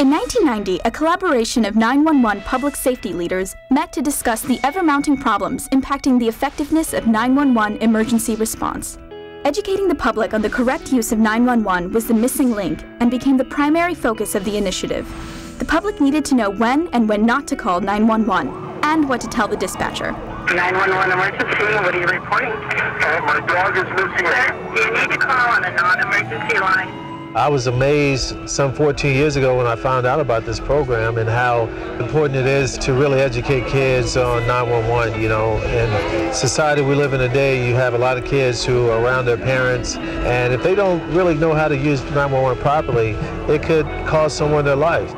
In 1990, a collaboration of 911 public safety leaders met to discuss the ever-mounting problems impacting the effectiveness of 911 emergency response. Educating the public on the correct use of 911 was the missing link and became the primary focus of the initiative. The public needed to know when and when not to call 911 and what to tell the dispatcher. 911 emergency, what are you reporting? My dog is missing. Sir, you need to call on a non-emergency line. I was amazed some 14 years ago when I found out about this program and how important it is to really educate kids on 911. You know, in the society we live in today, you have a lot of kids who are around their parents, and if they don't really know how to use 911 properly, it could cost someone their life.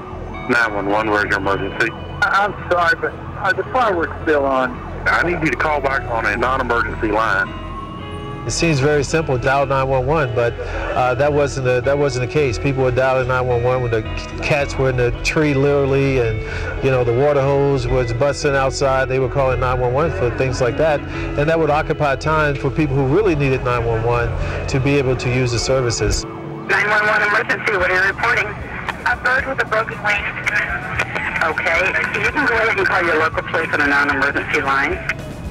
911, where's your emergency? I'm sorry, but the fireworks still on. I need you to call back on a non-emergency line. It seems very simple, dial 911, but that wasn't the case. People were dialing 911 when the cats were in the tree literally, and you know the water hose was busting outside. They were calling 911 for things like that, and that would occupy time for people who really needed 911 to be able to use the services. 911 emergency, what are you reporting? A bird with a broken wing. Okay, you can go ahead and call your local police on a non-emergency line.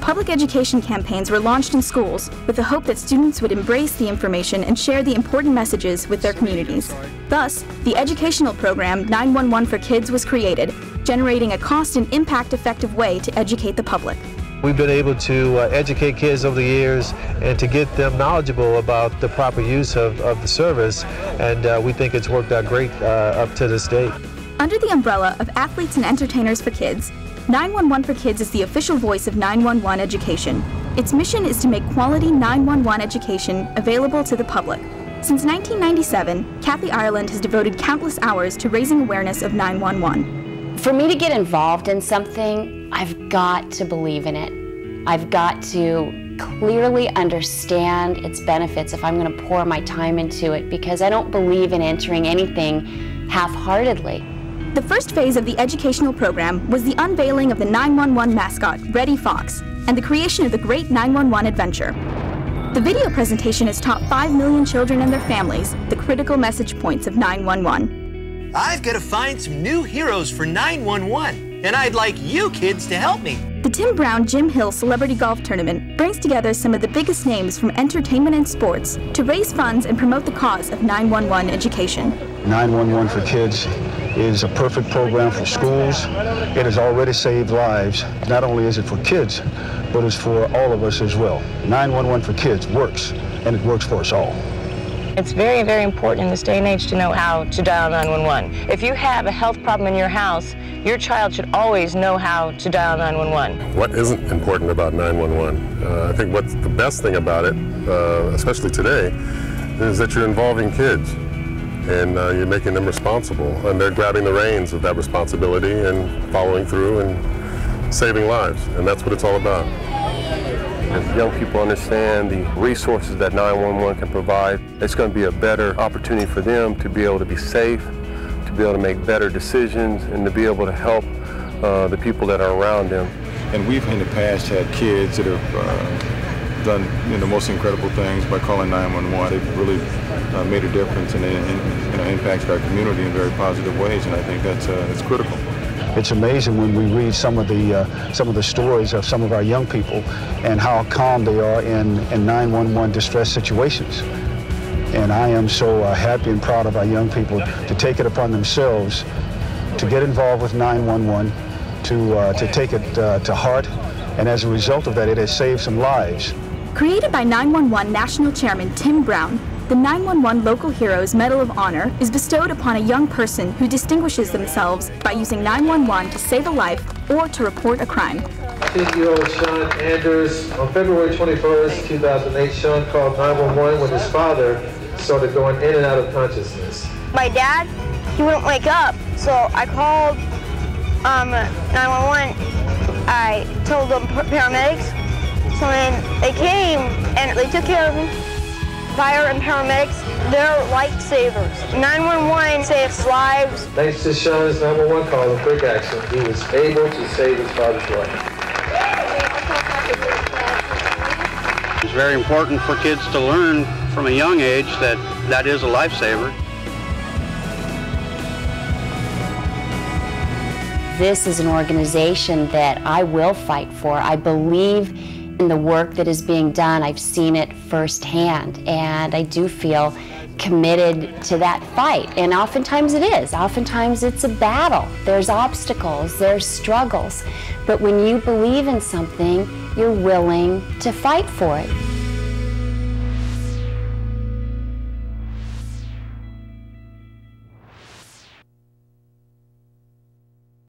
Public education campaigns were launched in schools with the hope that students would embrace the information and share the important messages with their communities. Thus, the educational program 911 for Kids was created, generating a cost and impact-effective way to educate the public. We've been able to educate kids over the years and to get them knowledgeable about the proper use of the service, and we think it's worked out great up to this date. Under the umbrella of Athletes and Entertainers for Kids, 911 for Kids is the official voice of 911 education. Its mission is to make quality 911 education available to the public. Since 1997, Kathy Ireland has devoted countless hours to raising awareness of 911. For me to get involved in something, I've got to believe in it. I've got to clearly understand its benefits if I'm going to pour my time into it, because I don't believe in entering anything half-heartedly. The first phase of the educational program was the unveiling of the 911 mascot, Reddy Fox, and the creation of the Great 911 Adventure. The video presentation has taught 5 million children and their families the critical message points of 911. I've got to find some new heroes for 911, and I'd like you kids to help me. The Tim Brown Jim Hill Celebrity Golf Tournament brings together some of the biggest names from entertainment and sports to raise funds and promote the cause of 911 education. 911 for Kids is a perfect program for schools. It has already saved lives. Not only is it for kids, but it's for all of us as well. 911 for Kids works, and it works for us all. It's very, very important in this day and age to know how to dial 911. If you have a health problem in your house, your child should always know how to dial 911. What isn't important about 911? I think what's the best thing about it, especially today, is that you're involving kids. And you're making them responsible, and they're grabbing the reins of that responsibility and following through and saving lives, and that's what it's all about. If young people understand the resources that 911 can provide, it's going to be a better opportunity for them to be able to be safe, to be able to make better decisions, and to be able to help the people that are around them. And we've in the past had kids that have done the most incredible things by calling 911. They've really made a difference and impacted our community in very positive ways, and I think that's critical. It's amazing when we read some of the stories of some of our young people and how calm they are in 911 distress situations. And I am so happy and proud of our young people to take it upon themselves to get involved with 911, to take it to heart, and as a result of that, it has saved some lives. Created by 911 National Chairman Tim Brown, the 911 Local Heroes Medal of Honor is bestowed upon a young person who distinguishes themselves by using 911 to save a life or to report a crime. 50-year-old Sean Anders, on February 21st, 2008, Sean called 911 when his father started going in and out of consciousness. My dad, he wouldn't wake up, so I called 911. I told the paramedics. So when they came and they took care of him, fire and paramedics, they're lifesavers. 911 saves lives. Thanks to Sean's 911 call and quick action, he was able to save his father's life. It's very important for kids to learn from a young age that is a lifesaver. This is an organization that I will fight for. I believe in the work that is being done. I've seen it firsthand, and I do feel committed to that fight. And oftentimes it is. Oftentimes it's a battle. There's obstacles, there's struggles. But when you believe in something, you're willing to fight for it.